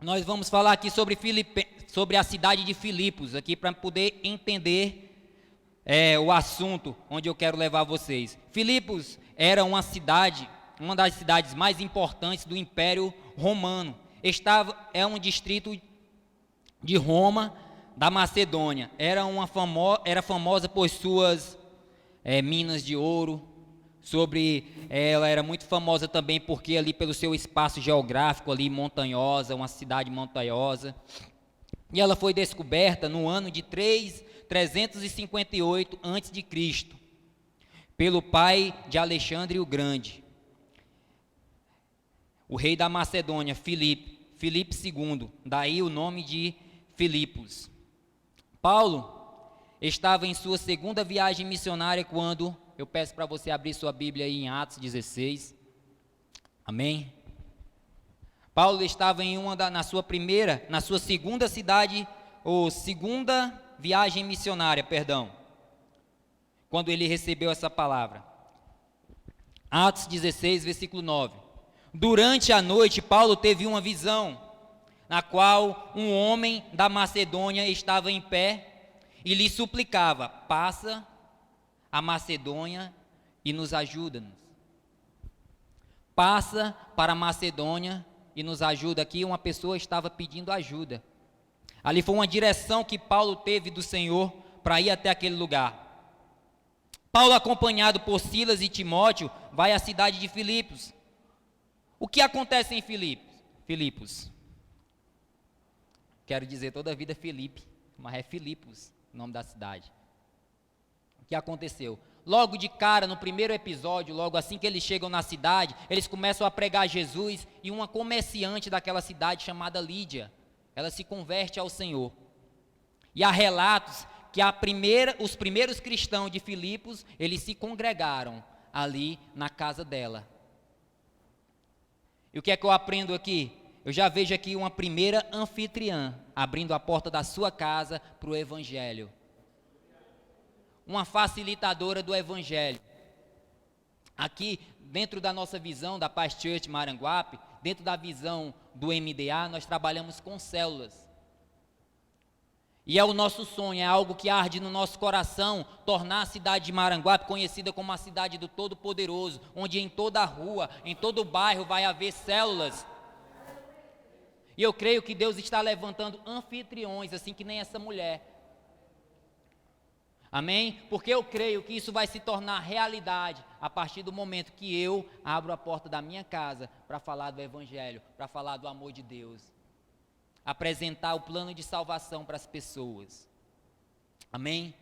nós vamos falar aqui sobre a cidade de Filipos, aqui para poder entender o assunto onde eu quero levar vocês. Filipos era uma das cidades mais importantes do Império Romano. É um distrito de Roma, da Macedônia. Era famosa por suas minas de ouro. Ela era muito famosa também porque ali pelo seu espaço geográfico ali montanhosa, uma cidade montanhosa. E ela foi descoberta no ano de 358 a.C., pelo pai de Alexandre o Grande, o rei da Macedônia, Filipe II, daí o nome de Filipos. Paulo estava em sua segunda viagem missionária quando, eu peço para você abrir sua Bíblia aí em Atos 16, amém? Paulo estava na sua segunda cidade, ou segunda viagem missionária, quando ele recebeu essa palavra. Atos 16, versículo 9. Durante a noite, Paulo teve uma visão, na qual um homem da Macedônia estava em pé e lhe suplicava: passa a Macedônia e nos ajuda-nos. Passa para a Macedônia e nos ajuda. Aqui uma pessoa estava pedindo ajuda. Ali foi uma direção que Paulo teve do Senhor para ir até aquele lugar. Paulo, acompanhado por Silas e Timóteo, vai à cidade de Filipos. O que acontece em Filipos? Quero dizer toda a vida Filipe, mas é Filipos o nome da cidade. O que aconteceu? Logo de cara, no primeiro episódio, logo assim que eles chegam na cidade, eles começam a pregar Jesus, e uma comerciante daquela cidade chamada Lídia, ela se converte ao Senhor. E há relatos que os primeiros cristãos de Filipos, eles se congregaram ali na casa dela. E o que é que eu aprendo aqui? Eu já vejo aqui uma primeira anfitriã abrindo a porta da sua casa para o Evangelho. Uma facilitadora do Evangelho. Aqui, dentro da nossa visão da Paz Church Maranguape, dentro da visão do MDA, nós trabalhamos com células. E é o nosso sonho, é algo que arde no nosso coração, tornar a cidade de Maranguape conhecida como a cidade do Todo-Poderoso, onde em toda a rua, em todo o bairro vai haver células. E eu creio que Deus está levantando anfitriões, assim que nem essa mulher. Amém? Porque eu creio que isso vai se tornar realidade a partir do momento que eu abro a porta da minha casa para falar do Evangelho, para falar do amor de Deus, apresentar o plano de salvação para as pessoas. Amém?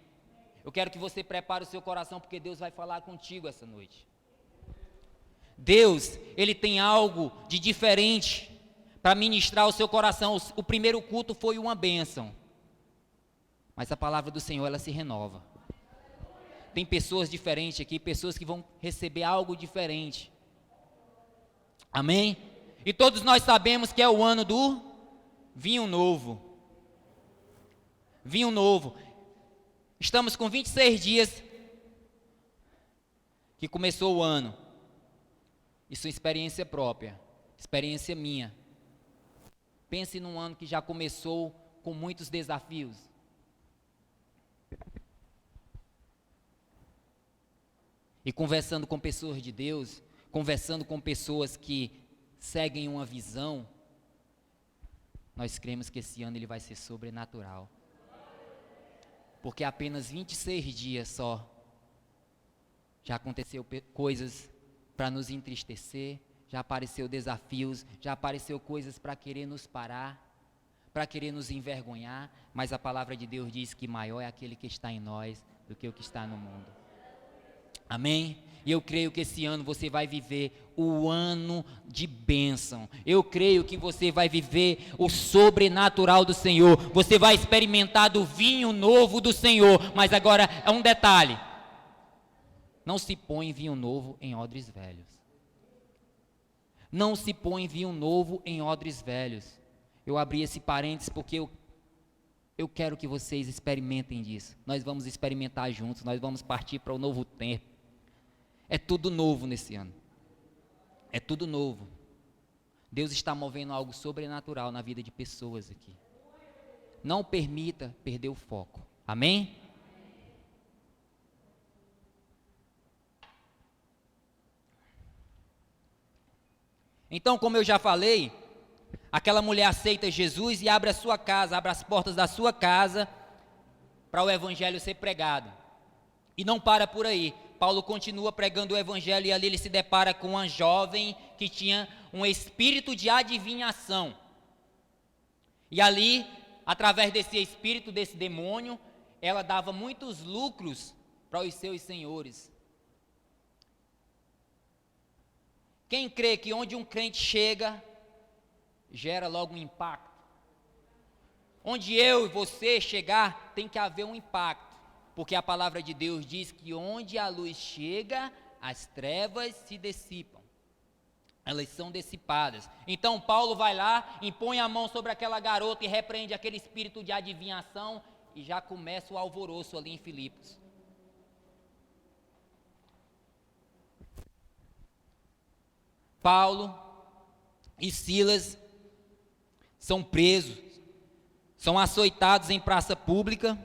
Eu quero que você prepare o seu coração, porque Deus vai falar contigo essa noite. Deus, Ele tem algo de diferente para ministrar o seu coração. O primeiro culto foi uma bênção, mas a palavra do Senhor, ela se renova. Tem pessoas diferentes aqui, pessoas que vão receber algo diferente. Amém? E todos nós sabemos que é o ano do vinho novo. Vinho novo. Estamos com 26 dias que começou o ano. Isso é experiência própria, experiência minha. Pense num ano que já começou com muitos desafios. E conversando com pessoas de Deus, conversando com pessoas que seguem uma visão, nós cremos que esse ano ele vai ser sobrenatural. Porque apenas 26 dias só, já aconteceu coisas para nos entristecer, já apareceu desafios, já apareceu coisas para querer nos parar, para querer nos envergonhar, mas a palavra de Deus diz que maior é aquele que está em nós do que o que está no mundo. Amém? E eu creio que esse ano você vai viver o ano de bênção. Eu creio que você vai viver o sobrenatural do Senhor. Você vai experimentar do vinho novo do Senhor. Mas agora, é um detalhe. Não se põe vinho novo em odres velhos. Não se põe vinho novo em odres velhos. Eu abri esse parênteses porque eu quero que vocês experimentem disso. Nós vamos experimentar juntos. Nós vamos partir para o novo tempo. É tudo novo nesse ano. É tudo novo. Deus está movendo algo sobrenatural na vida de pessoas aqui. Não permita perder o foco. Amém? Então, como eu já falei, aquela mulher aceita Jesus e abre a sua casa, abre as portas da sua casa para o evangelho ser pregado. E não para por aí. Paulo continua pregando o evangelho e ali ele se depara com uma jovem que tinha um espírito de adivinhação. E ali, através desse espírito, desse demônio, ela dava muitos lucros para os seus senhores. Quem crê que onde um crente chega, gera logo um impacto? Onde eu e você chegar, tem que haver um impacto. Porque a palavra de Deus diz que onde a luz chega, as trevas se dissipam. Elas são dissipadas. Então Paulo vai lá, impõe a mão sobre aquela garota e repreende aquele espírito de adivinhação e já começa o alvoroço ali em Filipos. Paulo e Silas são presos, são açoitados em praça pública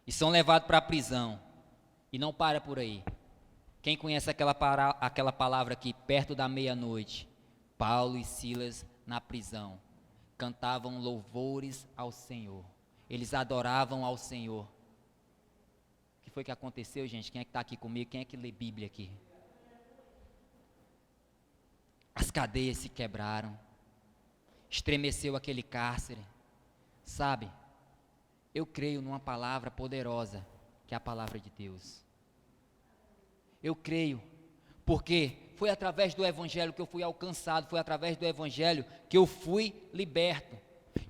e são levados para a prisão. E não para por aí. Quem conhece aquela palavra aqui, perto da meia-noite? Paulo e Silas na prisão cantavam louvores ao Senhor. Eles adoravam ao Senhor. O que foi que aconteceu, gente? Quem é que está aqui comigo? Quem é que lê Bíblia aqui? As cadeias se quebraram. Estremeceu aquele cárcere. Sabe? Eu creio numa palavra poderosa, que é a palavra de Deus. Eu creio, porque foi através do Evangelho que eu fui alcançado, foi através do Evangelho que eu fui liberto.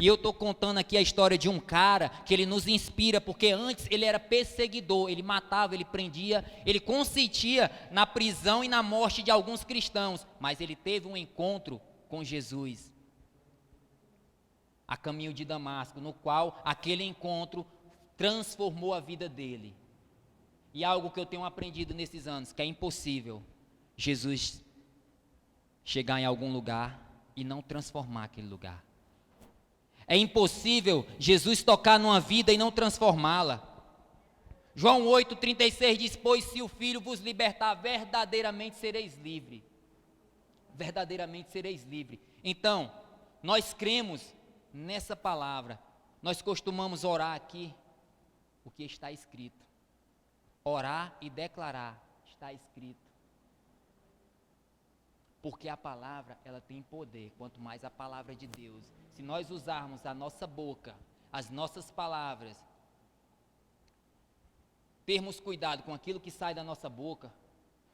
E eu estou contando aqui a história de um cara que ele nos inspira, porque antes ele era perseguidor, ele matava, ele prendia, ele consentia na prisão e na morte de alguns cristãos, mas ele teve um encontro com Jesus, a caminho de Damasco, no qual aquele encontro transformou a vida dele. E algo que eu tenho aprendido nesses anos, que é impossível Jesus chegar em algum lugar e não transformar aquele lugar. É impossível Jesus tocar numa vida e não transformá-la. João 8,36 diz: pois se o Filho vos libertar, verdadeiramente sereis livres. Verdadeiramente sereis livres. Então, nós cremos nessa palavra. Nós costumamos orar aqui o que está escrito. Orar e declarar, está escrito. Porque a palavra, ela tem poder, quanto mais a palavra de Deus. Se nós usarmos a nossa boca, as nossas palavras, termos cuidado com aquilo que sai da nossa boca,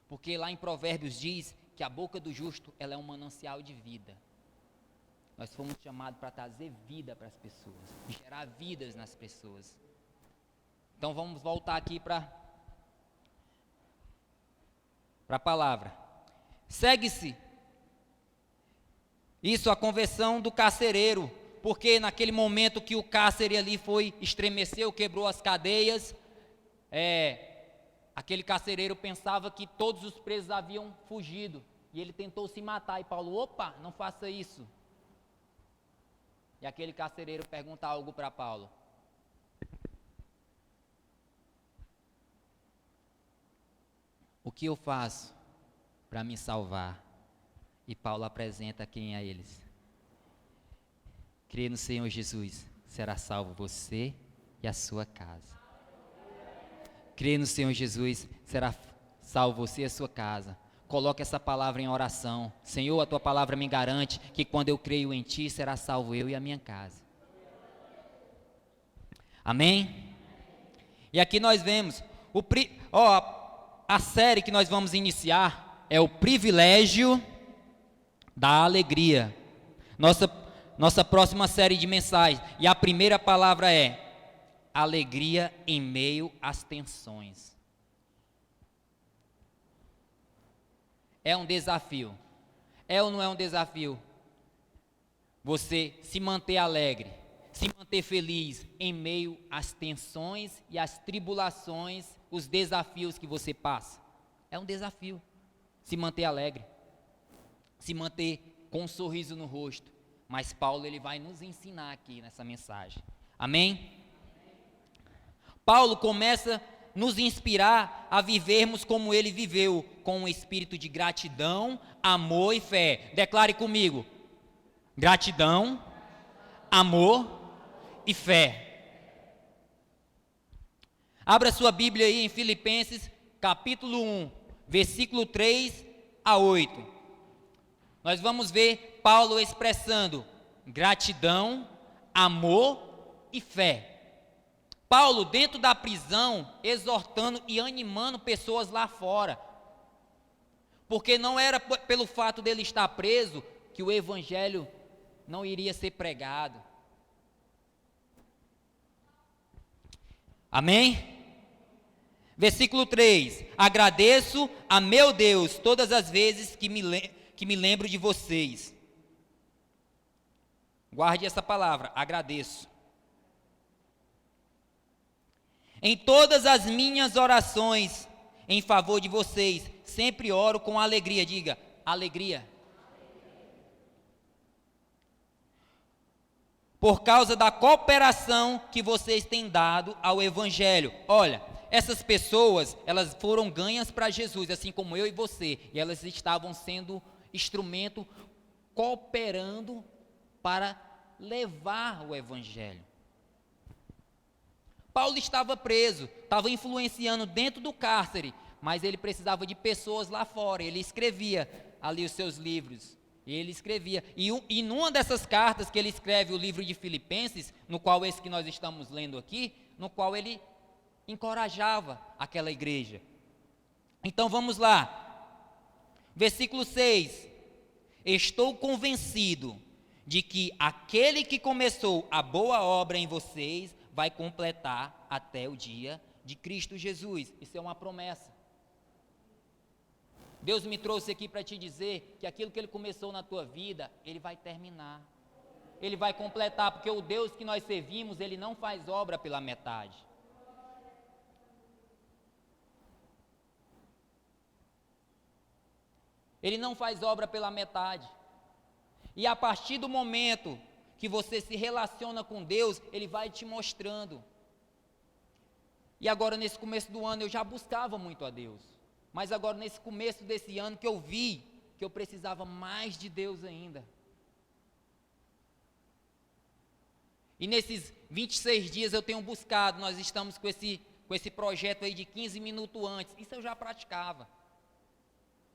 porque lá em Provérbios diz que a boca do justo, ela é um manancial de vida. Nós fomos chamados para trazer vida para as pessoas, gerar vidas nas pessoas. Então vamos voltar aqui para a palavra. Segue-se isso, a conversão do carcereiro, porque naquele momento que o cárcere ali estremeceu, quebrou as cadeias, aquele carcereiro pensava que todos os presos haviam fugido, e ele tentou se matar, e Paulo, opa, não faça isso. E aquele carcereiro pergunta algo para Paulo. O que eu faço para me salvar? E Paulo apresenta quem a eles. Crê no Senhor Jesus, será salvo você e a sua casa. Crê no Senhor Jesus, será salvo você e a sua casa. Coloque essa palavra em oração. Senhor, a tua palavra me garante que quando eu creio em ti, será salvo eu e a minha casa. Amém? E aqui nós vemos, a série que nós vamos iniciar é o privilégio da alegria. Nossa próxima série de mensagens. E a primeira palavra é alegria em meio às tensões. É um desafio. É ou não é um desafio? Você se manter alegre, se manter feliz em meio às tensões e às tribulações, os desafios que você passa. É um desafio se manter alegre. se manter com um sorriso no rosto. Mas Paulo, ele vai nos ensinar aqui nessa mensagem. Amém? Paulo começa a nos inspirar a vivermos como ele viveu, com um espírito de gratidão, amor e fé. Declare comigo: gratidão, amor e fé. Abra sua Bíblia aí em Filipenses, capítulo 1, versículo 3 a 8. Nós vamos ver Paulo expressando gratidão, amor e fé. Paulo, dentro da prisão, exortando e animando pessoas lá fora. Porque não era pelo fato dele estar preso que o evangelho não iria ser pregado. Amém? Versículo 3: agradeço a meu Deus todas as vezes que me lembro de vocês. Guarde essa palavra, agradeço. Em todas as minhas orações em favor de vocês, sempre oro com alegria. Diga, alegria. Por causa da cooperação que vocês têm dado ao Evangelho. Olha, essas pessoas, elas foram ganhas para Jesus, assim como eu e você. E elas estavam sendo instrumento, cooperando para levar o Evangelho. Paulo estava preso, estava influenciando dentro do cárcere, mas ele precisava de pessoas lá fora. Ele escrevia ali os seus livros. Ele escrevia. E numa dessas cartas que ele escreve, o livro de Filipenses, no qual esse que nós estamos lendo aqui, no qual ele encorajava aquela igreja. Então vamos lá. Versículo 6. Estou convencido de que aquele que começou a boa obra em vocês vai completar até o dia de Cristo Jesus. Isso é uma promessa. Deus me trouxe aqui para te dizer que aquilo que Ele começou na tua vida, Ele vai terminar. Ele vai completar, porque o Deus que nós servimos, Ele não faz obra pela metade. Ele não faz obra pela metade. E a partir do momento que você se relaciona com Deus, Ele vai te mostrando. E agora nesse começo do ano eu já buscava muito a Deus, mas agora nesse começo desse ano que eu vi que eu precisava mais de Deus ainda. E nesses 26 dias eu tenho buscado, nós estamos com esse projeto aí de 15 minutos antes, isso eu já praticava.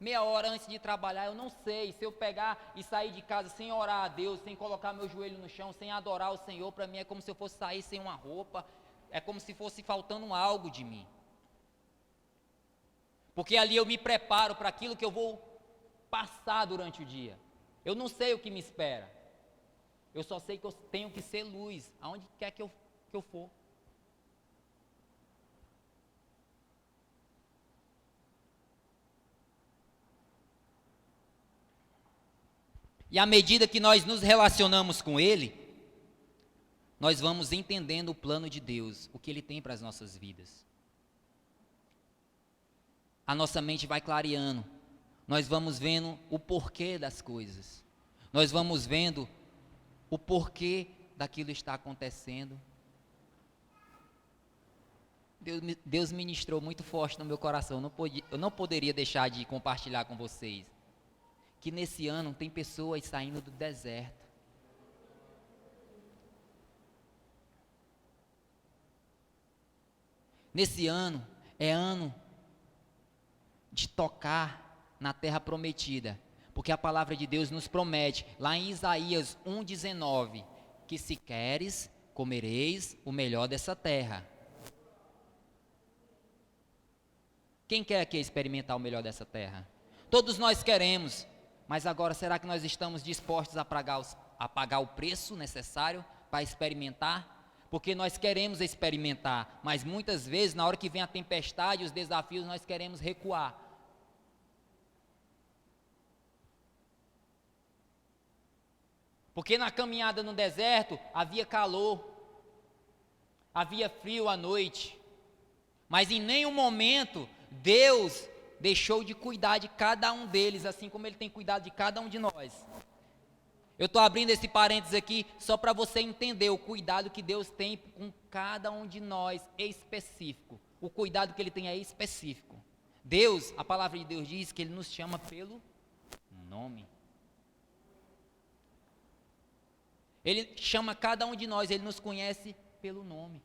Meia hora antes de trabalhar, eu não sei, se eu pegar e sair de casa sem orar a Deus, sem colocar meu joelho no chão, sem adorar o Senhor, para mim é como se eu fosse sair sem uma roupa, é como se fosse faltando algo de mim. Porque ali eu me preparo para aquilo que eu vou passar durante o dia. Eu não sei o que me espera, eu só sei que eu tenho que ser luz, aonde quer que eu for. E à medida que nós nos relacionamos com Ele, nós vamos entendendo o plano de Deus, o que Ele tem para as nossas vidas. A nossa mente vai clareando, nós vamos vendo o porquê das coisas, nós vamos vendo o porquê daquilo está acontecendo. Deus ministrou muito forte no meu coração, eu não poderia deixar de compartilhar com vocês. Que nesse ano tem pessoas saindo do deserto. Nesse ano, é ano de tocar na terra prometida. Porque a palavra de Deus nos promete, lá em Isaías 1,19, que se queres, comereis o melhor dessa terra. Quem quer aqui experimentar o melhor dessa terra? Todos nós queremos. Mas agora, será que nós estamos dispostos a pagar o preço necessário para experimentar? Porque nós queremos experimentar, mas muitas vezes, na hora que vem a tempestade, os desafios, nós queremos recuar. Porque na caminhada no deserto, havia calor, havia frio à noite, mas em nenhum momento Deus deixou de cuidar de cada um deles, assim como Ele tem cuidado de cada um de nós. Eu estou abrindo esse parênteses aqui só para você entender o cuidado que Deus tem com cada um de nós, específico. O cuidado que Ele tem é específico. Deus, a palavra de Deus diz que Ele nos chama pelo nome. Ele chama cada um de nós, Ele nos conhece pelo nome.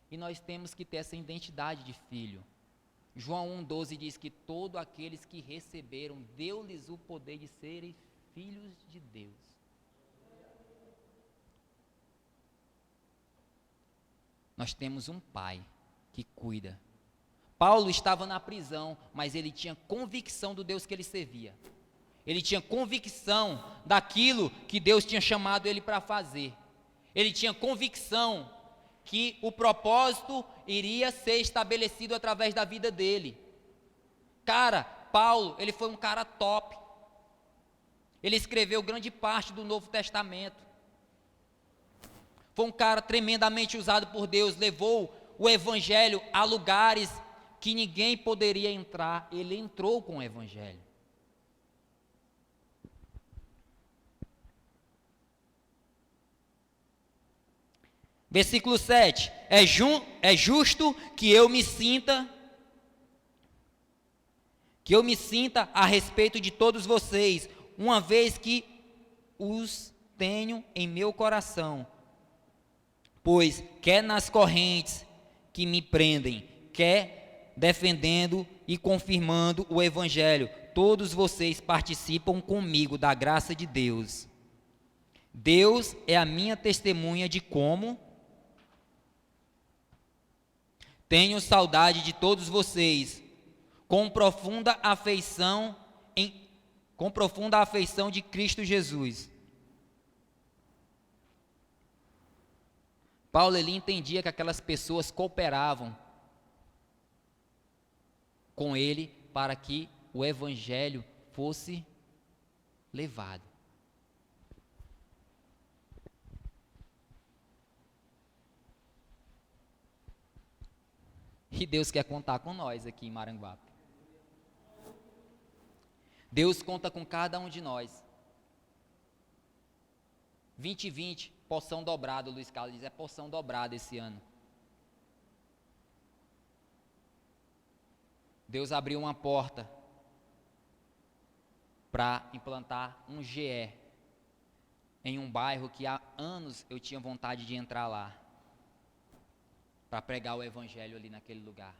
E nós temos que ter essa identidade de filho. João 1,12 diz que todos aqueles que receberam, deu-lhes o poder de serem filhos de Deus. Nós temos um pai que cuida. Paulo estava na prisão, mas ele tinha convicção do Deus que ele servia. Ele tinha convicção daquilo que Deus tinha chamado ele para fazer. Ele tinha convicção que o propósito iria ser estabelecido através da vida dele. Cara, Paulo, ele foi um cara top. Ele escreveu grande parte do Novo Testamento. Foi um cara tremendamente usado por Deus, levou o evangelho a lugares que ninguém poderia entrar. Ele entrou com o evangelho. Versículo 7, é justo que eu me sinta a respeito de todos vocês, uma vez que os tenho em meu coração, pois quer nas correntes que me prendem, quer defendendo e confirmando o evangelho, todos vocês participam comigo da graça de Deus. Deus é a minha testemunha de como tenho saudade de todos vocês, com profunda afeição de Cristo Jesus. Paulo, ele entendia que aquelas pessoas cooperavam com ele para que o evangelho fosse levado. E Deus quer contar com nós aqui em Maranguape. Deus conta com cada um de nós. 2020, porção dobrada, o Luiz Carlos diz, é porção dobrada esse ano. Deus abriu uma porta para implantar um GE em um bairro que há anos eu tinha vontade de entrar lá, para pregar o evangelho ali naquele lugar.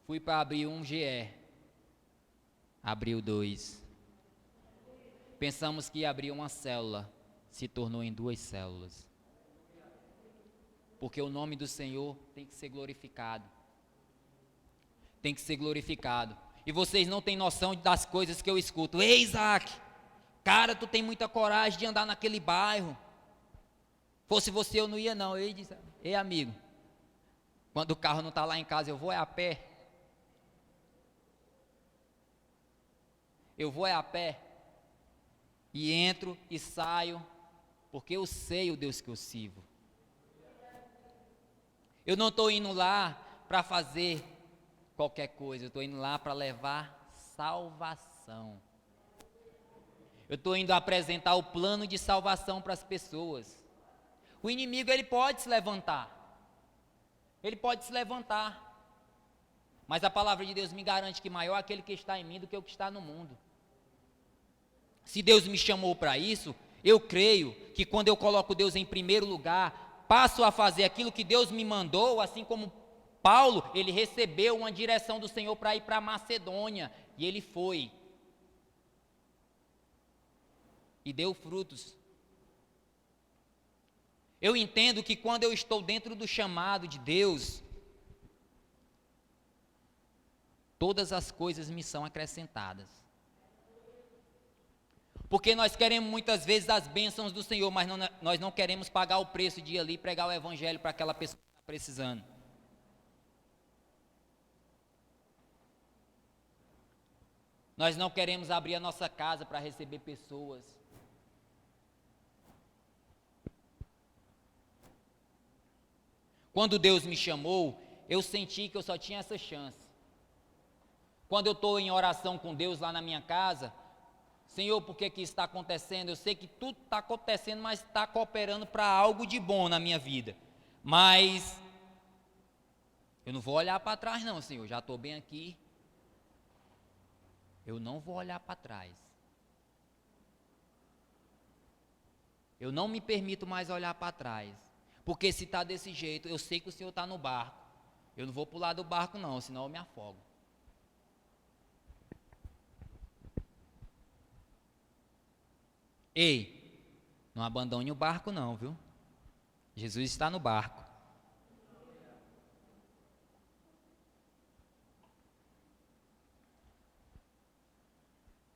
Fui para abrir um GE, abriu 2. Pensamos que ia abrir uma célula, se tornou em 2 células. Porque o nome do Senhor tem que ser glorificado. Tem que ser glorificado. E vocês não têm noção das coisas que eu escuto. Ei, Isaac, cara, tu tem muita coragem de andar naquele bairro. Fosse você, eu não ia não. Eu disse, ei amigo, quando o carro não está lá em casa, eu vou a pé. Eu vou a pé. E entro e saio, porque eu sei o Deus que eu sirvo. Eu não estou indo lá para fazer qualquer coisa, eu estou indo lá para levar salvação. Eu estou indo apresentar o plano de salvação para as pessoas. O inimigo, ele pode se levantar. Ele pode se levantar. Mas a palavra de Deus me garante que maior é aquele que está em mim do que o que está no mundo. Se Deus me chamou para isso, eu creio que quando eu coloco Deus em primeiro lugar, passo a fazer aquilo que Deus me mandou, assim como Paulo, ele recebeu uma direção do Senhor para ir para Macedônia, e ele foi. E deu frutos. Eu entendo que quando eu estou dentro do chamado de Deus, todas as coisas me são acrescentadas. Porque nós queremos muitas vezes as bênçãos do Senhor, mas nós não queremos pagar o preço de ir ali pregar o evangelho para aquela pessoa que está precisando. Nós não queremos abrir a nossa casa para receber pessoas. Quando Deus me chamou, eu senti que eu só tinha essa chance. Quando eu estou em oração com Deus lá na minha casa, Senhor, por que isso está acontecendo? Eu sei que tudo está acontecendo, mas está cooperando para algo de bom na minha vida. Mas eu não vou olhar para trás não, Senhor, já estou bem aqui. Eu não vou olhar para trás. Eu não me permito mais olhar para trás. Porque se está desse jeito, eu sei que o Senhor está no barco. Eu não vou pular do barco não, senão eu me afogo. Ei, não abandone o barco não, viu? Jesus está no barco.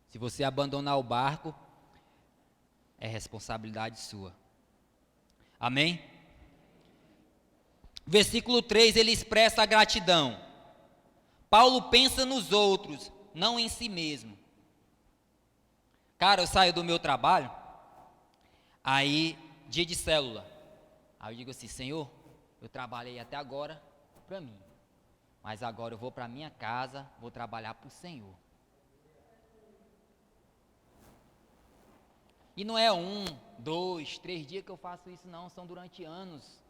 Se você abandonar o barco, é responsabilidade sua. Amém? Versículo 3, ele expressa a gratidão. Paulo pensa nos outros, não em si mesmo. Cara, eu saio do meu trabalho, aí, dia de célula. Aí eu digo assim, Senhor, eu trabalhei até agora para mim. Mas agora eu vou para minha casa, vou trabalhar para o Senhor. E não é 1, 2, 3 dias que eu faço isso não, são durante anos.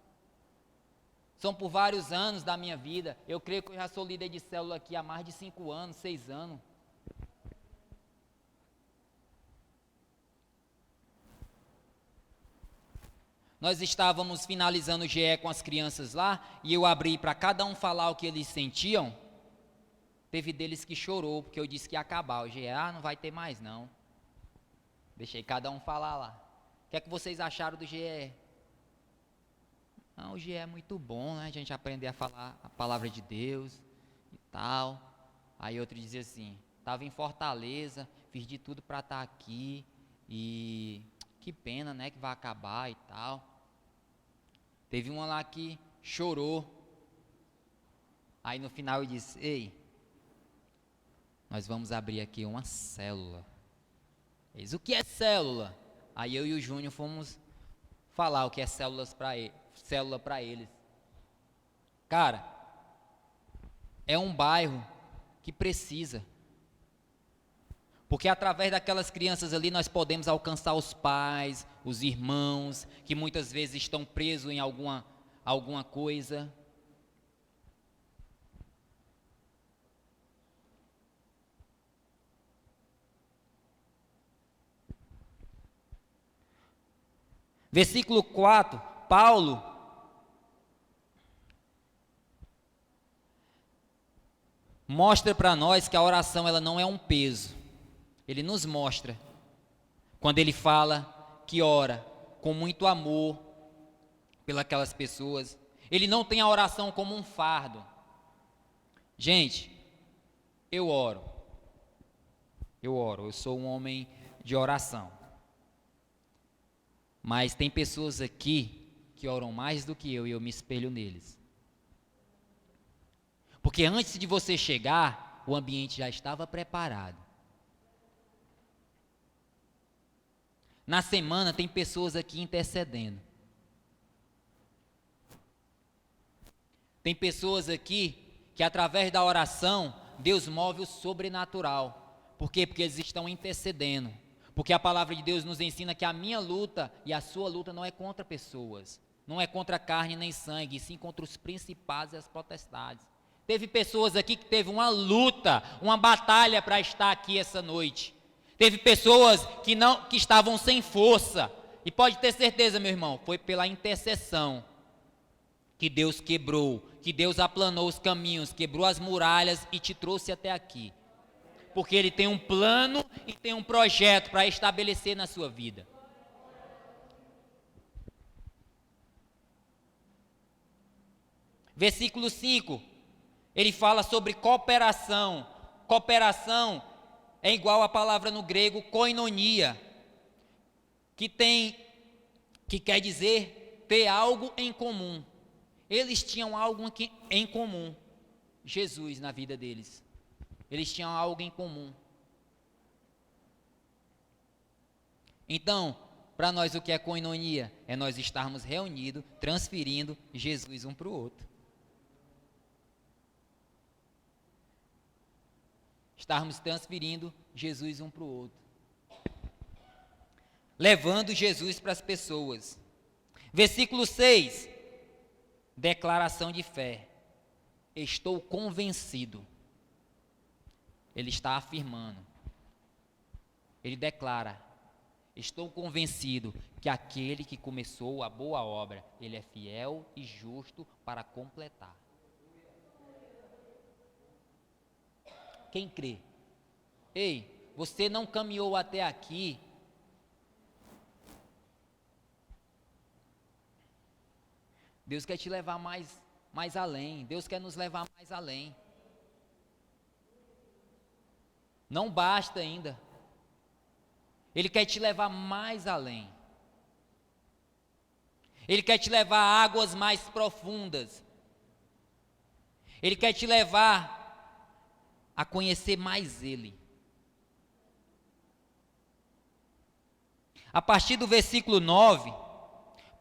São por vários anos da minha vida. Eu creio que eu já sou líder de célula aqui há mais de 5 anos, 6 anos. Nós estávamos finalizando o GE com as crianças lá, e eu abri para cada um falar o que eles sentiam. Teve deles que chorou, porque eu disse que ia acabar o GE. Não vai ter mais não. Deixei cada um falar lá. O que é que vocês acharam do GE? Não, o GE é muito bom, né? A gente aprender a falar a palavra de Deus e tal. Aí outro dizia assim, estava em Fortaleza, fiz de tudo para estar aqui, e que pena, né, que vai acabar e tal. Teve uma lá que chorou. Aí no final eu disse, ei, nós vamos abrir aqui uma célula. Eles, o que é célula? Aí eu e o Júnior fomos falar o que é célula para eles. Cara, é um bairro que precisa. Porque através daquelas crianças ali nós podemos alcançar os pais, os irmãos, que muitas vezes estão presos em alguma coisa. Versículo 4, Paulo mostra para nós que a oração ela não é um peso. Ele nos mostra, quando ele fala que ora com muito amor pelas pessoas. Ele não tem a oração como um fardo. Gente, eu oro, eu sou um homem de oração. Mas tem pessoas aqui que oram mais do que eu, e eu me espelho neles. Porque antes de você chegar, o ambiente já estava preparado. Na semana tem pessoas aqui intercedendo. Tem pessoas aqui que através da oração, Deus move o sobrenatural. Por quê? Porque eles estão intercedendo. Porque a palavra de Deus nos ensina que a minha luta e a sua luta não é contra pessoas. Não é contra carne nem sangue, e sim contra os principados e as potestades. Teve pessoas aqui que teve uma luta, uma batalha para estar aqui essa noite. Teve pessoas que estavam sem força. E pode ter certeza, meu irmão, foi pela intercessão que Deus quebrou, que Deus aplanou os caminhos, quebrou as muralhas e te trouxe até aqui. Porque Ele tem um plano e tem um projeto para estabelecer na sua vida. Versículo 5, ele fala sobre cooperação. Cooperação é igual à palavra no grego koinonia, que quer dizer ter algo em comum. Eles tinham algo em comum. Jesus na vida deles. Eles tinham algo em comum. Então, Para nós, o que é koinonia? É nós estarmos reunidos, transferindo Jesus um para o outro. Estarmos transferindo Jesus um para o outro. Levando Jesus para as pessoas. Versículo 6. Declaração de fé. Estou convencido. Ele está afirmando. Ele declara: estou convencido que aquele que começou a boa obra, ele é fiel e justo para completar. Quem crê? Ei, você não caminhou até aqui Deus quer te levar mais além. Deus quer nos levar mais além. Não basta ainda. Ele quer te levar mais além. Ele quer te levar a águas mais profundas. Ele quer te levar a conhecer mais Ele. A partir do versículo 9,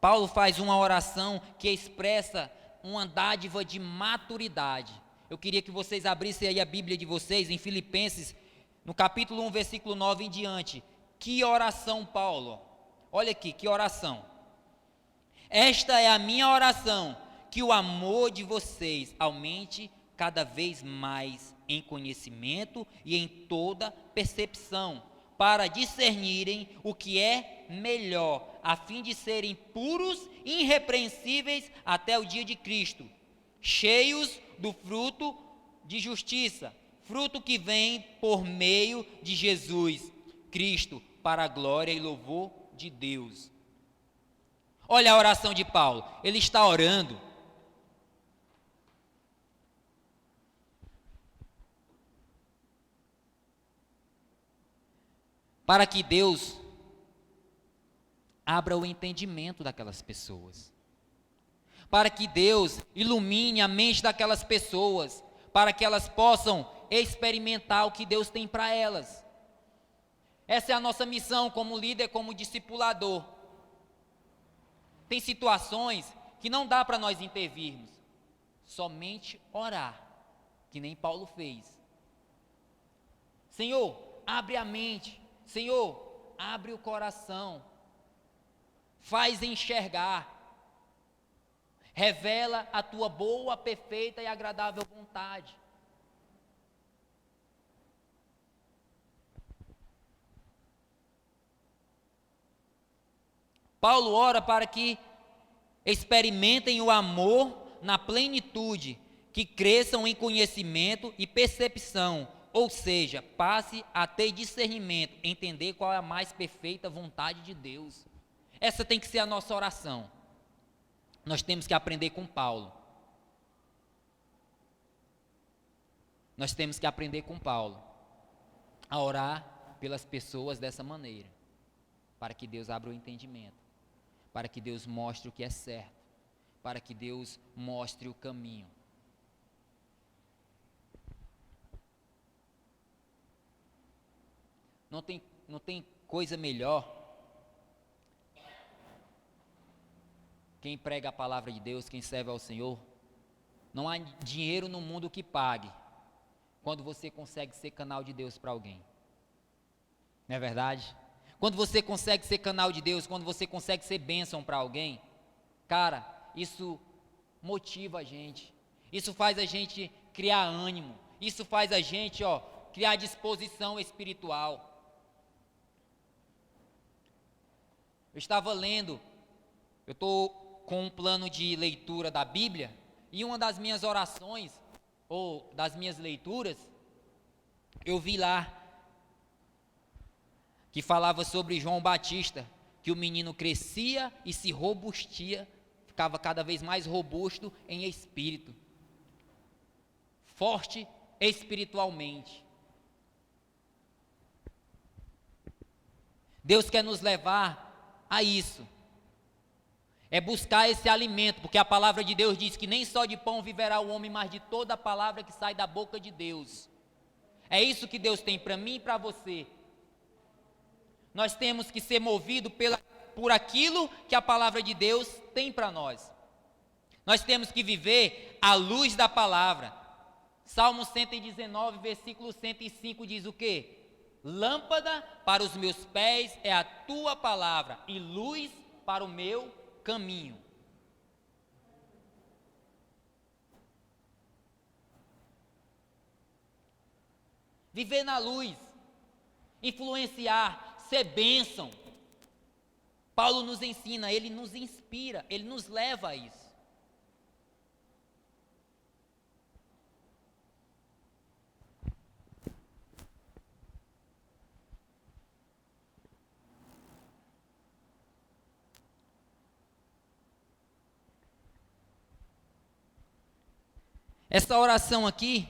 Paulo faz uma oração que expressa uma dádiva de maturidade. Eu queria que vocês abrissem aí a Bíblia de vocês em Filipenses, no capítulo 1, versículo 9 em diante. Que oração, Paulo? Olha aqui, que oração. Esta é a minha oração, que o amor de vocês aumente cada vez mais em conhecimento e em toda percepção, para discernirem o que é melhor, a fim de serem puros e irrepreensíveis até o dia de Cristo, cheios do fruto de justiça, fruto que vem por meio de Jesus Cristo, para a glória e louvor de Deus. Olha a oração de Paulo, ele está orando para que Deus abra o entendimento daquelas pessoas, para que Deus ilumine a mente daquelas pessoas, para que elas possam experimentar o que Deus tem para elas. Essa é a nossa missão como líder, como discipulador. Tem situações que não dá para nós intervirmos, somente orar, que nem Paulo fez. Senhor, abre a mente. Senhor, abre o coração, faz enxergar, revela a tua boa, perfeita e agradável vontade. Paulo ora para que experimentem o amor na plenitude, que cresçam em conhecimento e percepção, ou seja, passe a ter discernimento, entender qual é a mais perfeita vontade de Deus. Essa tem que ser a nossa oração. Nós temos que aprender com Paulo. Nós temos que aprender com Paulo a orar pelas pessoas dessa maneira, para que Deus abra o entendimento, para que Deus mostre o que é certo, para que Deus mostre o caminho. Não tem coisa melhor. Quem prega a palavra de Deus, quem serve ao Senhor, não há dinheiro no mundo que pague quando você consegue ser canal de Deus para alguém. Não é verdade? Quando você consegue ser canal de Deus, quando você consegue ser bênção para alguém, cara, isso motiva a gente. Isso faz a gente criar ânimo. Isso faz a gente, criar disposição espiritual. Eu estava lendo, eu estou com um plano de leitura da Bíblia, e uma das minhas orações, ou das minhas leituras, eu vi lá, que falava sobre João Batista, que o menino crescia e se robustia, ficava cada vez mais robusto em espírito, forte espiritualmente. Deus quer nos levar a isso, é buscar esse alimento, porque a palavra de Deus diz que nem só de pão viverá o homem, mas de toda a palavra que sai da boca de Deus. É isso que Deus tem para mim e para você. Nós temos que ser movidos por aquilo que a palavra de Deus tem para nós. Nós temos que viver à luz da palavra. Salmo 119, versículo 105 diz o quê? Lâmpada para os meus pés é a tua palavra e luz para o meu caminho. Viver na luz, influenciar, ser bênção. Paulo nos ensina, ele nos inspira, ele nos leva a isso. Essa oração aqui,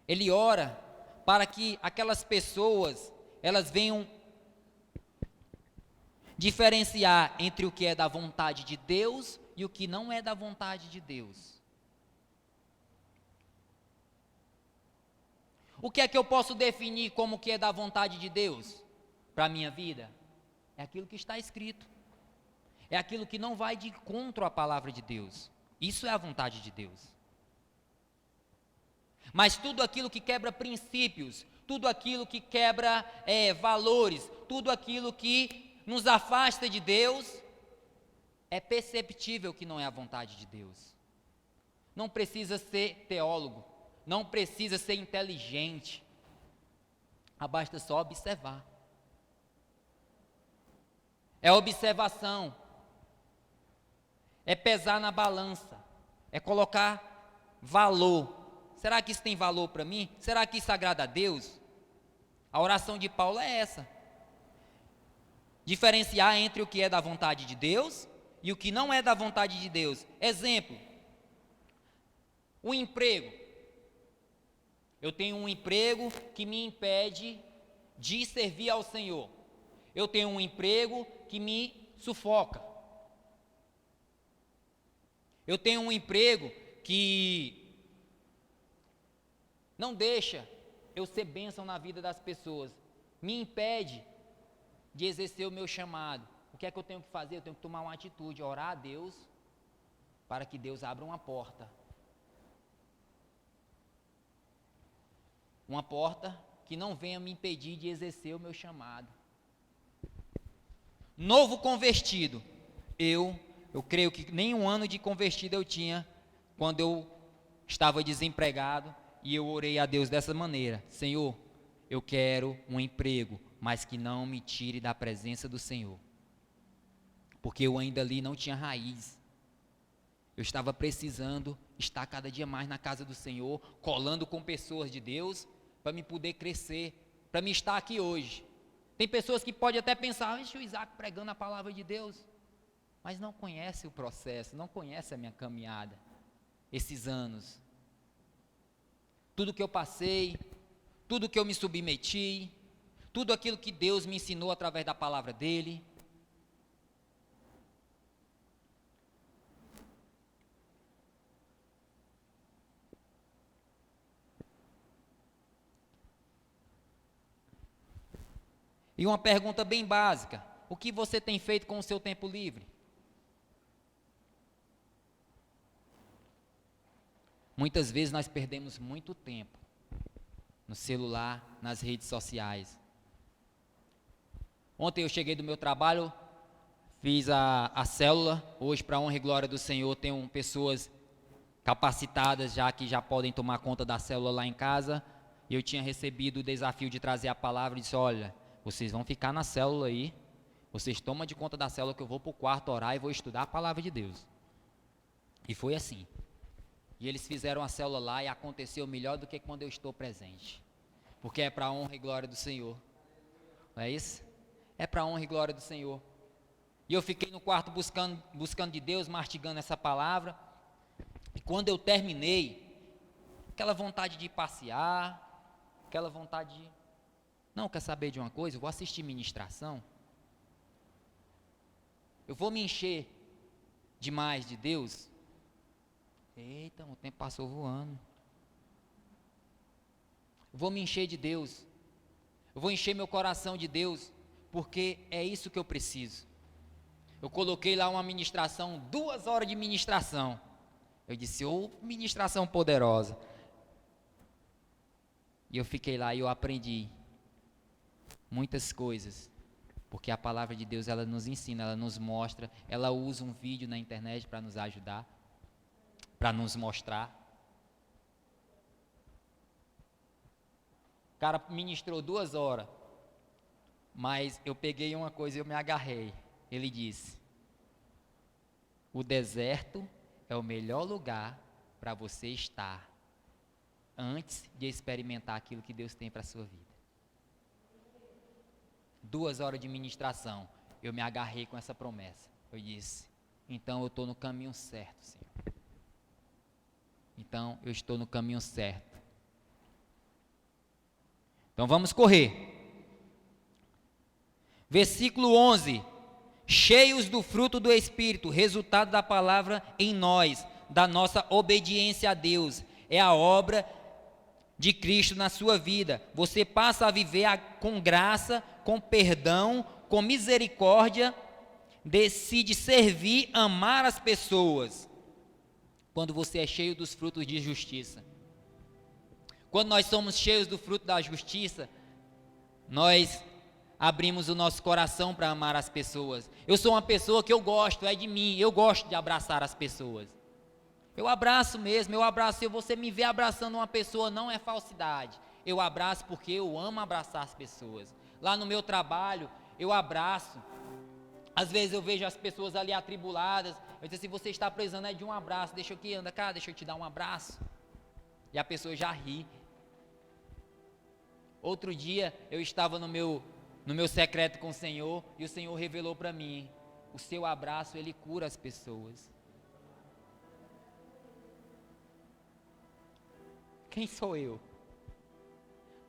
ele ora para que aquelas pessoas, elas venham diferenciar entre o que é da vontade de Deus e o que não é da vontade de Deus. O que é que eu posso definir como que é da vontade de Deus para a minha vida? É aquilo que está escrito. É aquilo que não vai de encontro à palavra de Deus. Isso é a vontade de Deus. Mas tudo aquilo que quebra princípios, tudo aquilo que quebra valores, tudo aquilo que nos afasta de Deus, é perceptível que não é a vontade de Deus. Não precisa ser teólogo, não precisa ser inteligente, basta só observar. É observação, é pesar na balança, é colocar valor. Será que isso tem valor para mim? Será que isso agrada a Deus? A oração de Paulo é essa. Diferenciar entre o que é da vontade de Deus e o que não é da vontade de Deus. Exemplo, o emprego. Eu tenho um emprego que me impede de servir ao Senhor. Eu tenho um emprego que me sufoca. Eu tenho um emprego que não deixa eu ser bênção na vida das pessoas, me impede de exercer o meu chamado. O que é que eu tenho que fazer? Eu tenho que tomar uma atitude, orar a Deus, para que Deus abra uma porta. Uma porta que não venha me impedir de exercer o meu chamado. Novo convertido. Eu creio que nem um ano de convertido eu tinha, quando eu estava desempregado, e eu orei a Deus dessa maneira: Senhor, eu quero um emprego, mas que não me tire da presença do Senhor. Porque eu ainda ali não tinha raiz. Eu estava precisando estar cada dia mais na casa do Senhor, colando com pessoas de Deus, para me poder crescer, para me estar aqui hoje. Tem pessoas que podem até pensar: o Isaac pregando a palavra de Deus, mas não conhece o processo, não conhece a minha caminhada, esses anos. Tudo que eu passei, tudo que eu me submeti, tudo aquilo que Deus me ensinou através da palavra dEle. E uma pergunta bem básica: o que você tem feito com o seu tempo livre? Muitas vezes nós perdemos muito tempo no celular, nas redes sociais. Ontem eu cheguei do meu trabalho, fiz a célula. Hoje, para a honra e glória do Senhor, tenho pessoas capacitadas já que já podem tomar conta da célula lá em casa. E eu tinha recebido o desafio de trazer a palavra e disse: olha, vocês vão ficar na célula aí, vocês tomam de conta da célula que eu vou para o quarto orar e vou estudar a palavra de Deus. E foi assim. E eles fizeram a célula lá e aconteceu melhor do que quando eu estou presente. Porque é para a honra e glória do Senhor. Não é isso? É para a honra e glória do Senhor. E eu fiquei no quarto buscando de Deus, mastigando essa palavra. E quando eu terminei, aquela vontade de passear, aquela vontade de... Não, quer saber de uma coisa? Eu vou assistir ministração. Eu vou me encher demais de Deus. Eita, o tempo passou voando. Eu vou me encher de Deus. Eu vou encher meu coração de Deus, porque é isso que eu preciso. Eu coloquei lá uma ministração, 2 horas de ministração. Eu disse, ministração poderosa. E eu fiquei lá e eu aprendi muitas coisas. Porque a palavra de Deus, ela nos ensina, ela nos mostra, ela usa um vídeo na internet para nos ajudar, para nos mostrar. O cara ministrou 2 horas, mas eu peguei uma coisa e eu me agarrei. Ele disse, o deserto é o melhor lugar para você estar, antes de experimentar aquilo que Deus tem para a sua vida. 2 horas de ministração, eu me agarrei com essa promessa. Eu disse, então eu estou no caminho certo, Senhor. Então eu estou no caminho certo. Então vamos correr. Versículo 11. Cheios do fruto do Espírito, resultado da palavra em nós, da nossa obediência a Deus. É a obra de Cristo na sua vida. Você passa a viver com graça, com perdão, com misericórdia, decide servir, amar as pessoas. Quando você é cheio dos frutos de justiça. Quando nós somos cheios do fruto da justiça, nós abrimos o nosso coração para amar as pessoas. Eu sou uma pessoa que eu gosto, é de mim, eu gosto de abraçar as pessoas. Eu abraço mesmo, eu abraço. Se você me vê abraçando uma pessoa, não é falsidade. Eu abraço porque eu amo abraçar as pessoas. Lá no meu trabalho, eu abraço. Às vezes eu vejo as pessoas ali atribuladas. Eu digo assim, você está precisando de um abraço. Deixa eu aqui, anda cá, deixa eu te dar um abraço. E a pessoa já ri. Outro dia, eu estava no meu secreto com o Senhor, e o Senhor revelou para mim, o seu abraço, ele cura as pessoas. Quem sou eu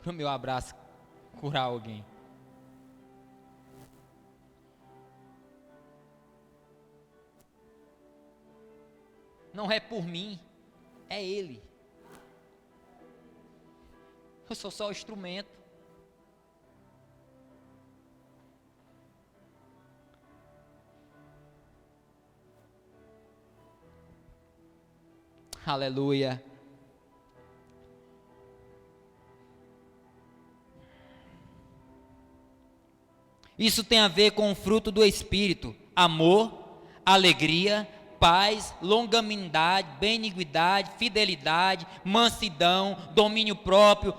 para o meu abraço curar alguém? Não é por mim, é Ele. Eu sou só o instrumento. Aleluia. Isso tem a ver com o fruto do Espírito: amor, alegria, paz, longanimidade, benignidade, fidelidade, mansidão, domínio próprio.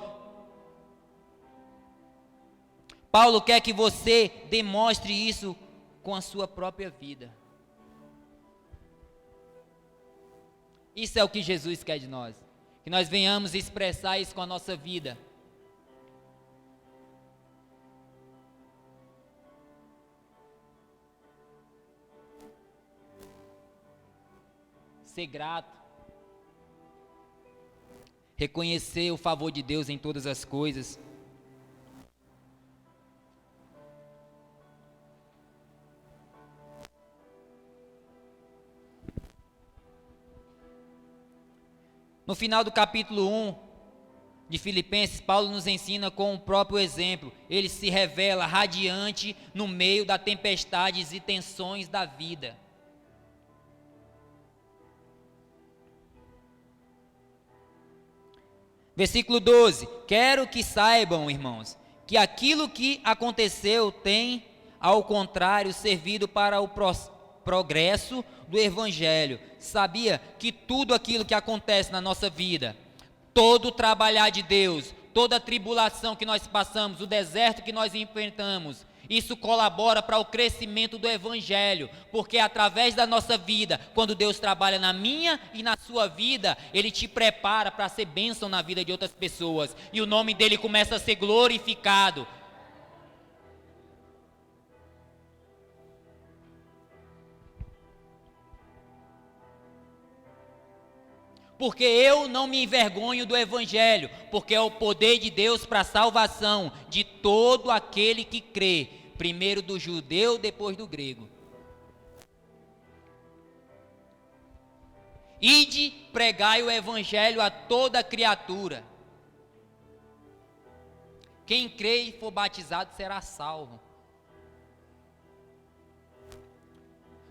Paulo quer que você demonstre isso com a sua própria vida. Isso é o que Jesus quer de nós, que nós venhamos expressar isso com a nossa vida. Ser grato, reconhecer o favor de Deus em todas as coisas. No final do capítulo 1 de Filipenses, Paulo nos ensina com o próprio exemplo. Ele se revela radiante no meio das tempestades e tensões da vida. Versículo 12. Quero que saibam, irmãos, que aquilo que aconteceu tem, ao contrário, servido para o progresso do Evangelho. Sabia que tudo aquilo que acontece na nossa vida, todo o trabalhar de Deus, toda a tribulação que nós passamos, o deserto que nós enfrentamos, isso colabora para o crescimento do Evangelho, porque através da nossa vida, quando Deus trabalha na minha e na sua vida, Ele te prepara para ser bênção na vida de outras pessoas, e o nome dEle começa a ser glorificado. Porque eu não me envergonho do Evangelho, porque é o poder de Deus para a salvação de todo aquele que crê, primeiro do judeu, depois do grego. Ide, pregai o Evangelho a toda criatura. Quem crê e for batizado será salvo.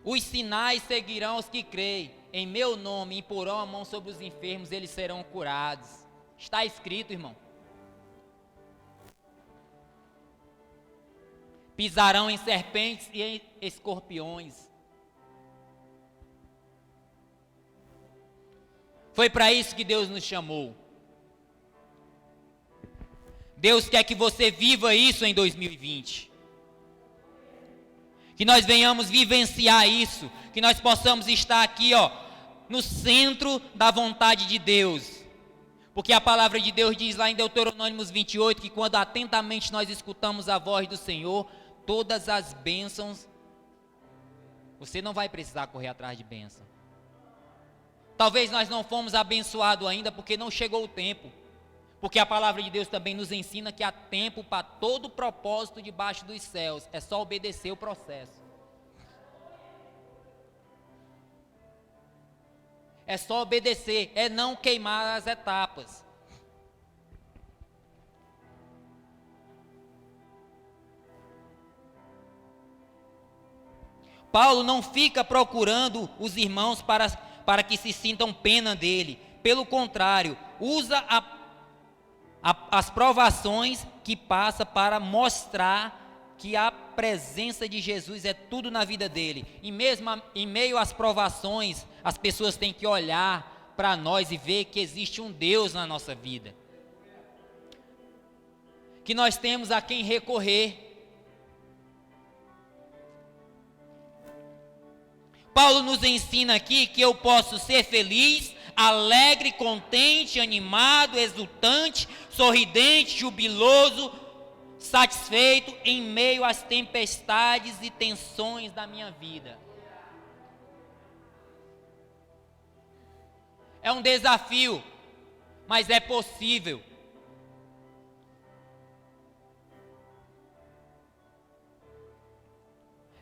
Os sinais seguirão os que creem. Em meu nome imporão a mão sobre os enfermos, eles serão curados. Está escrito, irmão. Pisarão em serpentes e em escorpiões. Foi para isso que Deus nos chamou. Deus quer que você viva isso em 2020. Que nós venhamos vivenciar isso. Que nós possamos estar aqui, no centro da vontade de Deus. Porque a palavra de Deus diz lá em Deuteronômio 28, que quando atentamente nós escutamos a voz do Senhor, todas as bênçãos, você não vai precisar correr atrás de bênção. Talvez nós não fomos abençoados ainda porque não chegou o tempo. Porque a palavra de Deus também nos ensina que há tempo para todo propósito debaixo dos céus. É só obedecer o processo. É só obedecer, é não queimar as etapas. Paulo não fica procurando os irmãos para que se sintam pena dele. Pelo contrário, usa as provações que passa para mostrar que a presença de Jesus é tudo na vida dele. E mesmo em meio às provações, as pessoas têm que olhar para nós e ver que existe um Deus na nossa vida. Que nós temos a quem recorrer. Paulo nos ensina aqui que eu posso ser feliz, alegre, contente, animado, exultante, sorridente, jubiloso, satisfeito em meio às tempestades e tensões da minha vida. É um desafio, mas é possível.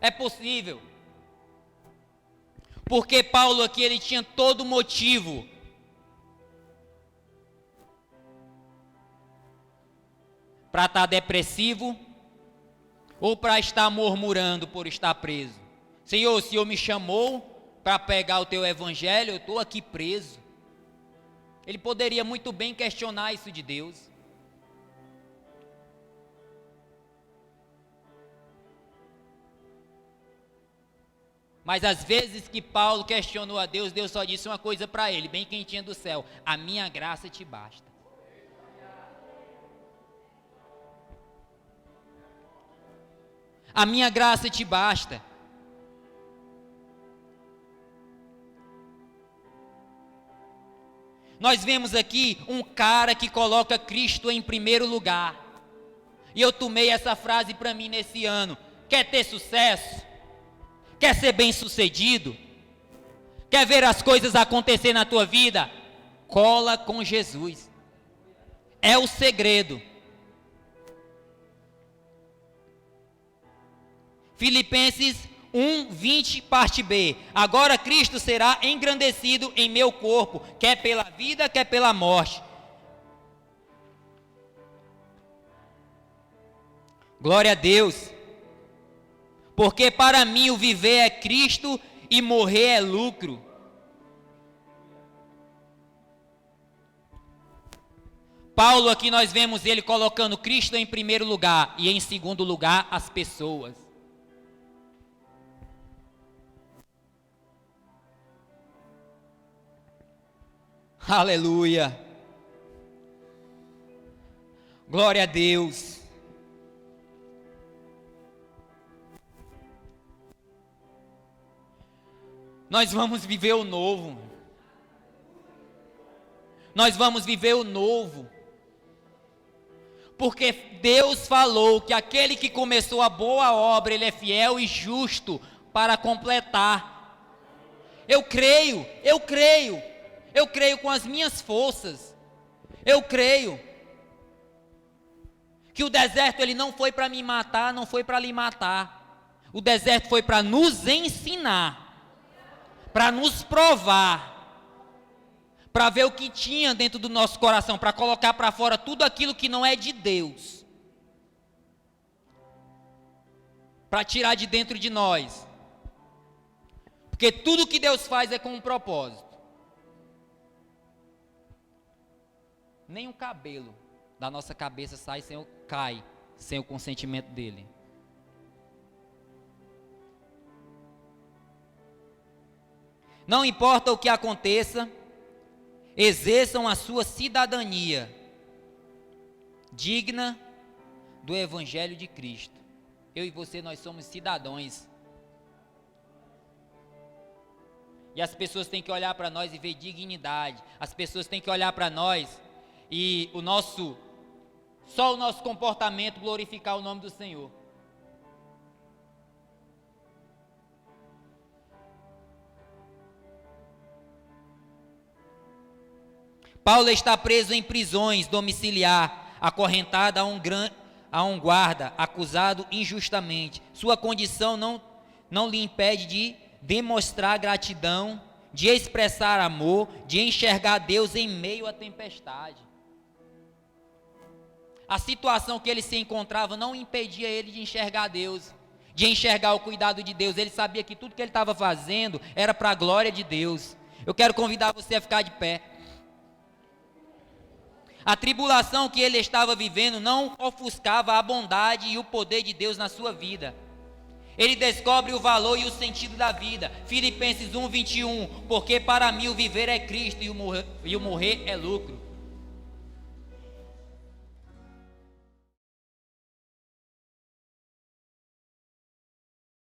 É possível. Porque Paulo aqui, ele tinha todo motivo para estar depressivo ou para estar murmurando por estar preso. Senhor, o Senhor me chamou para pegar o teu evangelho, eu estou aqui preso. Ele poderia muito bem questionar isso de Deus. Mas às vezes que Paulo questionou a Deus, Deus só disse uma coisa para ele, bem quentinha do céu: a minha graça te basta. A minha graça te basta. Nós vemos aqui um cara que coloca Cristo em primeiro lugar. E eu tomei essa frase para mim nesse ano. Quer ter sucesso? Quer ser bem sucedido? Quer ver as coisas acontecer na tua vida? Cola com Jesus. É o segredo. Filipenses 1:20, parte B. Agora Cristo será engrandecido em meu corpo, quer pela vida, quer pela morte. Glória a Deus. Porque para mim o viver é Cristo e morrer é lucro. Paulo aqui nós vemos ele colocando Cristo em primeiro lugar e em segundo lugar as pessoas. Aleluia. Glória a Deus. Nós vamos viver o novo. Nós vamos viver o novo. Porque Deus falou que aquele que começou a boa obra, Ele é fiel e justo para completar. Eu creio com as minhas forças. Eu creio que o deserto ele não foi para me matar, não foi para lhe matar. O deserto foi para nos ensinar, para nos provar, para ver o que tinha dentro do nosso coração, para colocar para fora tudo aquilo que não é de Deus, para tirar de dentro de nós Porque tudo que Deus faz é com um propósito. Nem um cabelo da nossa cabeça cai sem o consentimento dele. Não importa o que aconteça, exerçam a sua cidadania digna do Evangelho de Cristo. Eu e você, nós somos cidadãos. E as pessoas têm que olhar para nós e ver dignidade. As pessoas têm que olhar para nós e só o nosso comportamento glorificar o nome do Senhor. Paulo está preso em prisões domiciliar, acorrentado a um guarda, acusado injustamente. Sua condição não lhe impede de demonstrar gratidão, de expressar amor, de enxergar Deus em meio à tempestade. A situação que ele se encontrava não impedia ele de enxergar Deus, de enxergar o cuidado de Deus. Ele sabia que tudo que ele estava fazendo era para a glória de Deus. Eu quero convidar você a ficar de pé. A tribulação que ele estava vivendo não ofuscava a bondade e o poder de Deus na sua vida. Ele descobre o valor e o sentido da vida. Filipenses 1:21, porque para mim o viver é Cristo e o morrer é lucro.